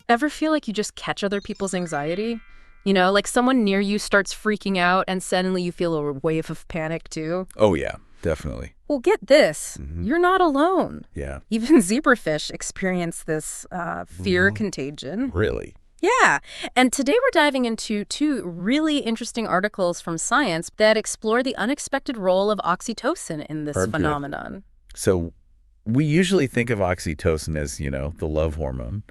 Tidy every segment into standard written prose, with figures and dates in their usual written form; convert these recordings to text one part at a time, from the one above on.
Ever feel like you just catch other people's anxiety? You know, like someone near you starts freaking out and suddenly you feel a wave of panic too? Oh, yeah, definitely. Well, get this. You're not alone. Yeah. Even zebrafish experience this fear contagion. Really? Yeah. And today we're diving into two really interesting articles from Science that explore the unexpected role of oxytocin in this Perfect. phenomenon. So we usually think of oxytocin as, the love hormone,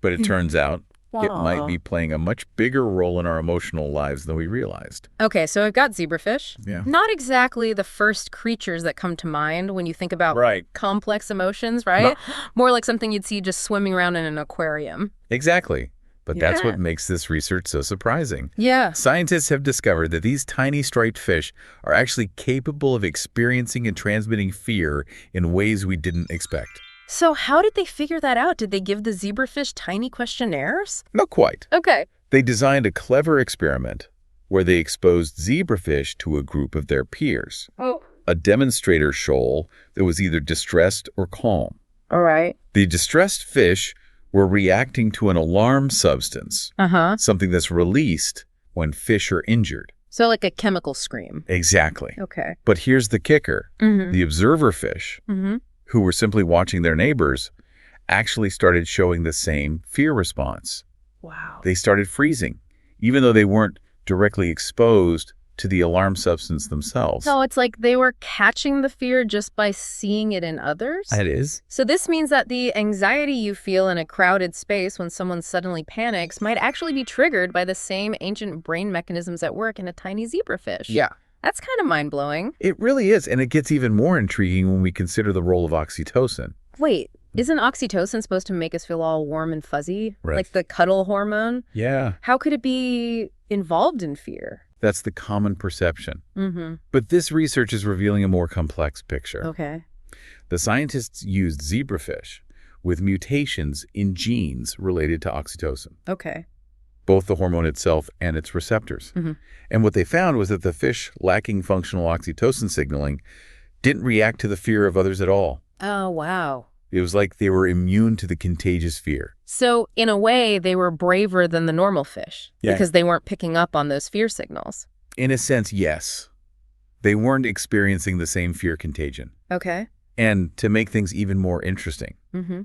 but it turns out it might be playing a much bigger role in our emotional lives than we realized. Okay, so I've got zebrafish. Yeah. Not exactly the first creatures that come to mind when you think about complex emotions, right? No. More like something you'd see just swimming around in an aquarium. Exactly. But that's what makes this research so surprising. Yeah. Scientists have discovered that these tiny striped fish are actually capable of experiencing and transmitting fear in ways we didn't expect. So how did they figure that out? Did they give the zebrafish tiny questionnaires? Not quite. Okay. They designed a clever experiment where they exposed zebrafish to a group of their peers. Oh. A demonstrator shoal that was either distressed or calm. All right. The distressed fish were reacting to an alarm substance, something that's released when fish are injured. So like a chemical scream. Exactly. Okay. But here's the kicker. The observer fish, who were simply watching their neighbors, actually started showing the same fear response. Wow. They started freezing, even though they weren't directly exposed to the alarm substance themselves. So it's like they were catching the fear just by seeing it in others? That is. So this means that the anxiety you feel in a crowded space when someone suddenly panics might actually be triggered by the same ancient brain mechanisms at work in a tiny zebrafish. Yeah. That's kind of mind-blowing. It really is, and it gets even more intriguing when we consider the role of oxytocin. Wait, isn't oxytocin supposed to make us feel all warm and fuzzy? Right. Like the cuddle hormone? Yeah. How could it be involved in fear? That's the common perception. But this research is revealing a more complex picture. Okay. The scientists used zebrafish with mutations in genes related to oxytocin, Okay. both the hormone itself and its receptors. And what they found was that the fish lacking functional oxytocin signaling didn't react to the fear of others at all. Oh, wow. It was like they were immune to the contagious fear. So in a way, they were braver than the normal fish Yeah. because they weren't picking up on those fear signals. In a sense, yes. They weren't experiencing the same fear contagion. Okay. And to make things even more interesting,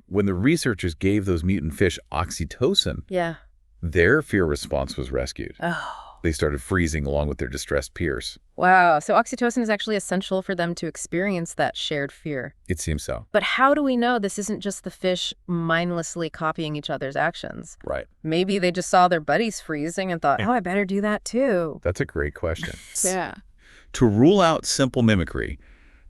when the researchers gave those mutant fish oxytocin, Yeah. their fear response was rescued. Oh. They started freezing along with their distressed peers. Wow. So oxytocin is actually essential for them to experience that shared fear. It seems so. But how do we know this isn't just the fish mindlessly copying each other's actions? Right. Maybe they just saw their buddies freezing and thought, oh, I better do that too. That's a great question. Yeah. To rule out simple mimicry,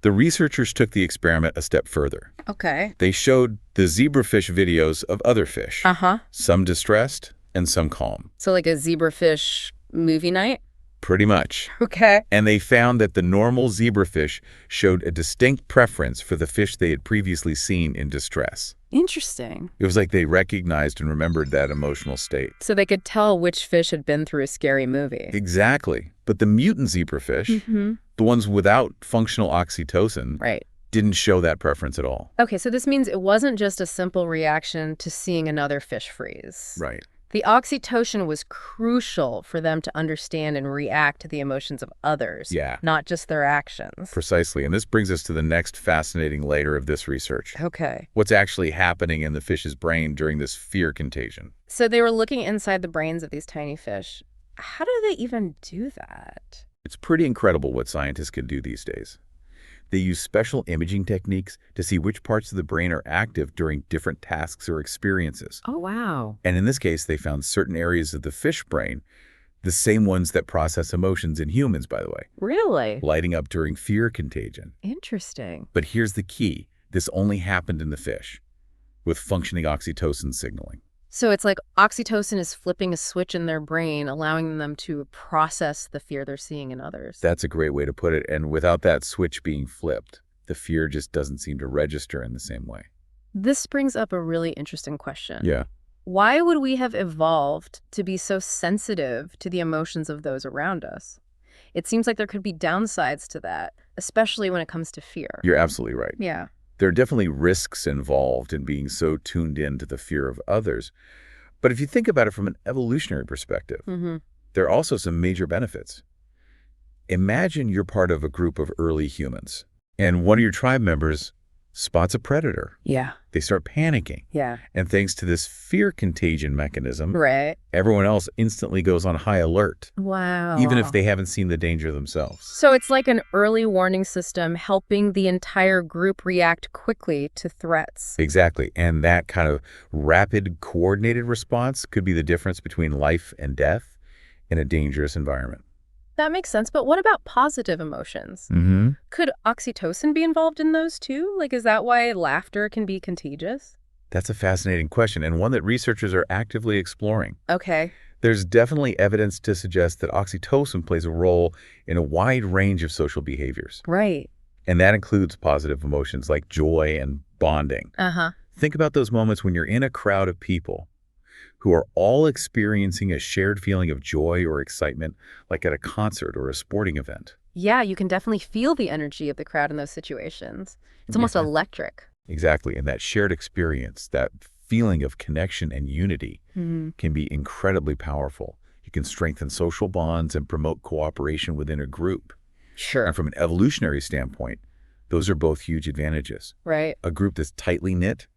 the researchers took the experiment a step further. Okay. They showed the zebrafish videos of other fish, some distressed and some calm. So like a zebrafish movie night? Pretty much. Okay. And they found that the normal zebrafish showed a distinct preference for the fish they had previously seen in distress. Interesting. It was like they recognized and remembered that emotional state. So they could tell which fish had been through a scary movie. Exactly. But the mutant zebrafish, the ones without functional oxytocin, Right. didn't show that preference at all. Okay, so this means it wasn't just a simple reaction to seeing another fish freeze. Right. The oxytocin was crucial for them to understand and react to the emotions of others, not just their actions. Precisely. And this brings us to the next fascinating layer of this research. Okay. What's actually happening in the fish's brain during this fear contagion? So they were looking inside the brains of these tiny fish. How do they even do that? It's pretty incredible what scientists can do these days. They use special imaging techniques to see which parts of the brain are active during different tasks or experiences. Oh, wow. And in this case, they found certain areas of the fish brain, the same ones that process emotions in humans, by the way, Really? lighting up during fear contagion. Interesting. But here's the key. This only happened in the fish, with functioning oxytocin signaling. So it's like oxytocin is flipping a switch in their brain, allowing them to process the fear they're seeing in others. That's a great way to put it. And without that switch being flipped, the fear just doesn't seem to register in the same way. This brings up a really interesting question. Yeah. Why would we have evolved to be so sensitive to the emotions of those around us? It seems like there could be downsides to that, especially when it comes to fear. You're absolutely right. Yeah. There are definitely risks involved in being so tuned in to the fear of others. But if you think about it from an evolutionary perspective, there are also some major benefits. Imagine you're part of a group of early humans, and one of your tribe members spots a predator. Yeah. They start panicking. Yeah. And thanks to this fear contagion mechanism, Right. everyone else instantly goes on high alert, Wow. even if they haven't seen the danger themselves. So it's like an early warning system helping the entire group react quickly to threats. Exactly. And that kind of rapid, coordinated response could be the difference between life and death in a dangerous environment. That makes sense, but what about positive emotions? Could oxytocin be involved in those too? Like, is that why laughter can be contagious? That's a fascinating question, and one that researchers are actively exploring. Okay. There's definitely evidence to suggest that oxytocin plays a role in a wide range of social behaviors. Right. And that includes positive emotions like joy and bonding. Think about those moments when you're in a crowd of people who are all experiencing a shared feeling of joy or excitement, like at a concert or a sporting event. Yeah, you can definitely feel the energy of the crowd in those situations. It's almost electric. Exactly. And that shared experience, that feeling of connection and unity can be incredibly powerful. You can strengthen social bonds and promote cooperation within a group. Sure. And from an evolutionary standpoint, those are both huge advantages. Right. A group that's tightly knit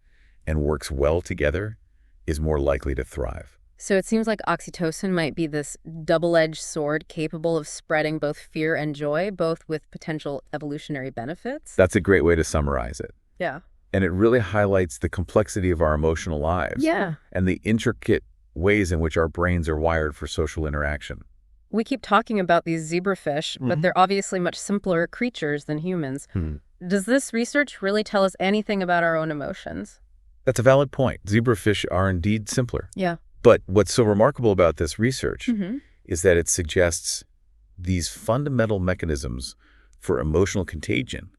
and works well together is more likely to thrive. So it seems like oxytocin might be this double-edged sword capable of spreading both fear and joy, both with potential evolutionary benefits. That's a great way to summarize it. Yeah. And it really highlights the complexity of our emotional lives. Yeah. And the intricate ways in which our brains are wired for social interaction. We keep talking about these zebrafish, but they're obviously much simpler creatures than humans. Does this research really tell us anything about our own emotions? That's a valid point. Zebrafish are indeed simpler. Yeah. But what's so remarkable about this research is that it suggests these fundamental mechanisms for emotional contagion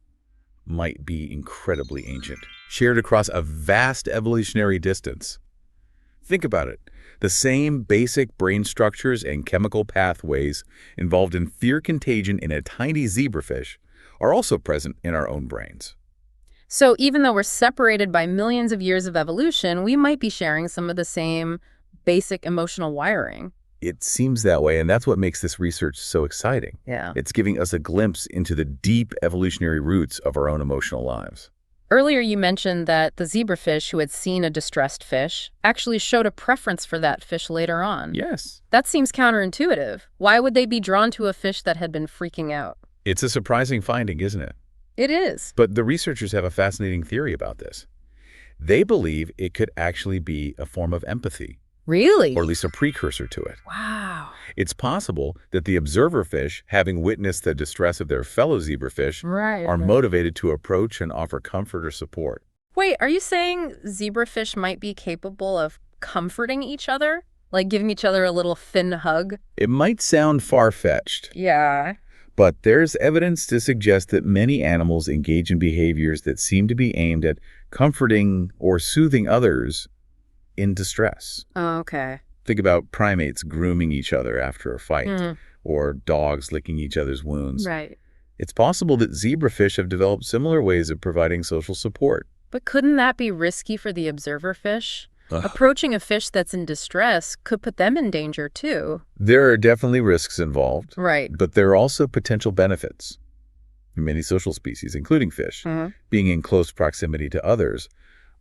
might be incredibly ancient, shared across a vast evolutionary distance. Think about it. The same basic brain structures and chemical pathways involved in fear contagion in a tiny zebrafish are also present in our own brains. So even though we're separated by millions of years of evolution, we might be sharing some of the same basic emotional wiring. It seems that way, and that's what makes this research so exciting. Yeah. It's giving us a glimpse into the deep evolutionary roots of our own emotional lives. Earlier you mentioned that the zebrafish who had seen a distressed fish actually showed a preference for that fish later on. Yes. That seems counterintuitive. Why would they be drawn to a fish that had been freaking out? It's a surprising finding, isn't it? It is. But the researchers have a fascinating theory about this. They believe it could actually be a form of empathy. Really? Or at least a precursor to it. Wow. It's possible that the observer fish, having witnessed the distress of their fellow zebrafish, are motivated to approach and offer comfort or support. Wait, are you saying zebrafish might be capable of comforting each other? Like giving each other a little fin hug? It might sound far-fetched. Yeah. But there's evidence to suggest that many animals engage in behaviors that seem to be aimed at comforting or soothing others in distress. Oh, okay. Think about primates grooming each other after a fight, or dogs licking each other's wounds. Right. It's possible that zebrafish have developed similar ways of providing social support. But couldn't that be risky for the observer fish? Approaching a fish that's in distress could put them in danger too. There are definitely risks involved. Right. But there are also potential benefits. Many social species, including fish, being in close proximity to others,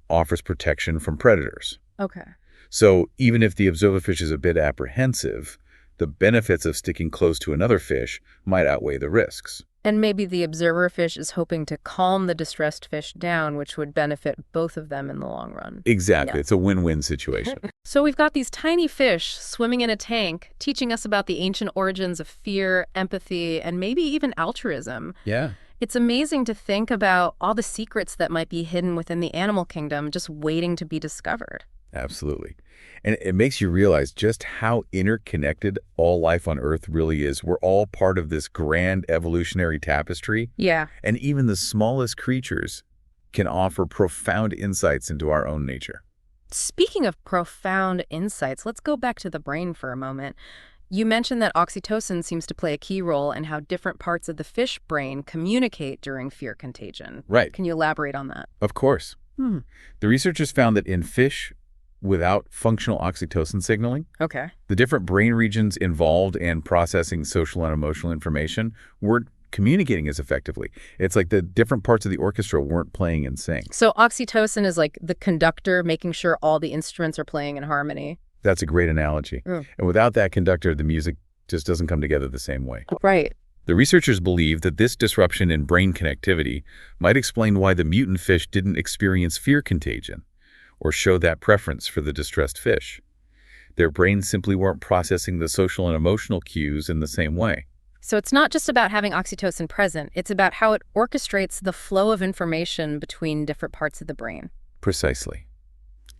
offers protection from predators. Okay. So even if the observer fish is a bit apprehensive, the benefits of sticking close to another fish might outweigh the risks. And maybe the observer fish is hoping to calm the distressed fish down, which would benefit both of them in the long run. Exactly. Yeah. It's a win-win situation. So we've got these tiny fish swimming in a tank, teaching us about the ancient origins of fear, empathy, and maybe even altruism. Yeah. It's amazing to think about all the secrets that might be hidden within the animal kingdom, just waiting to be discovered. Absolutely. And it makes you realize just how interconnected all life on Earth really is. We're all part of this grand evolutionary tapestry. Yeah. And even the smallest creatures can offer profound insights into our own nature. Speaking of profound insights, let's go back to the brain for a moment. You mentioned that oxytocin seems to play a key role in how different parts of the fish brain communicate during fear contagion. Right. Can you elaborate on that? Of course. The researchers found that in fish without functional oxytocin signaling. Okay. The different brain regions involved in processing social and emotional information weren't communicating as effectively. It's like the different parts of the orchestra weren't playing in sync. So oxytocin is like the conductor, making sure all the instruments are playing in harmony. That's a great analogy. Mm. And without that conductor, the music just doesn't come together the same way. Right. The researchers believe that this disruption in brain connectivity might explain why the mutant fish didn't experience fear contagion or show that preference for the distressed fish. Their brains simply weren't processing the social and emotional cues in the same way. So it's not just about having oxytocin present, it's about how it orchestrates the flow of information between different parts of the brain. Precisely.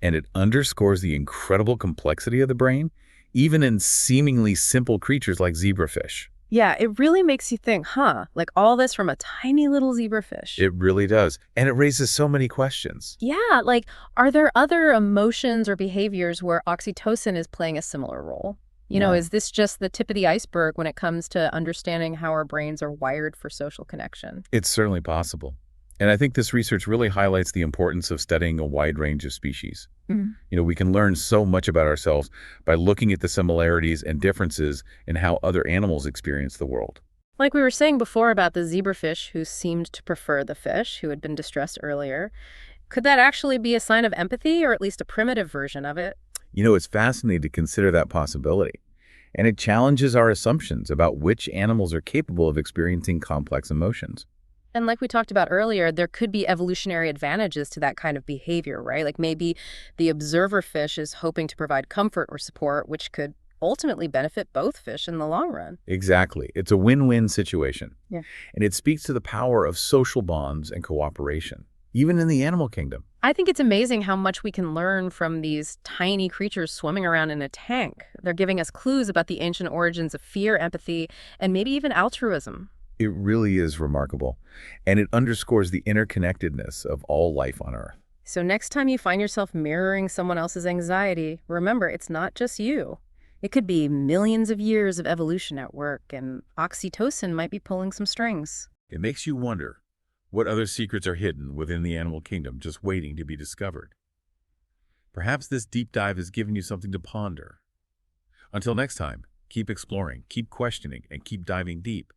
And it underscores the incredible complexity of the brain, even in seemingly simple creatures like zebrafish. Yeah, it really makes you think, like all this from a tiny little zebrafish. It really does. And it raises so many questions. Yeah, like are there other emotions or behaviors where oxytocin is playing a similar role? Yeah. Is this just the tip of the iceberg when it comes to understanding how our brains are wired for social connection? It's certainly possible. And I think this research really highlights the importance of studying a wide range of species. Mhm. We can learn so much about ourselves by looking at the similarities and differences in how other animals experience the world. Like we were saying before about the zebrafish who seemed to prefer the fish who had been distressed earlier, could that actually be a sign of empathy or at least a primitive version of it? It's fascinating to consider that possibility. And it challenges our assumptions about which animals are capable of experiencing complex emotions. And like we talked about earlier, there could be evolutionary advantages to that kind of behavior, right? Like maybe the observer fish is hoping to provide comfort or support, which could ultimately benefit both fish in the long run. Exactly. It's a win-win situation. Yeah. And it speaks to the power of social bonds and cooperation, even in the animal kingdom. I think it's amazing how much we can learn from these tiny creatures swimming around in a tank. They're giving us clues about the ancient origins of fear, empathy, and maybe even altruism. It really is remarkable. And it underscores the interconnectedness of all life on Earth. So next time you find yourself mirroring someone else's anxiety, remember, it's not just you. It could be millions of years of evolution at work, and oxytocin might be pulling some strings. It makes you wonder what other secrets are hidden within the animal kingdom just waiting to be discovered. Perhaps this deep dive has given you something to ponder. Until next time, keep exploring, keep questioning, and keep diving deep.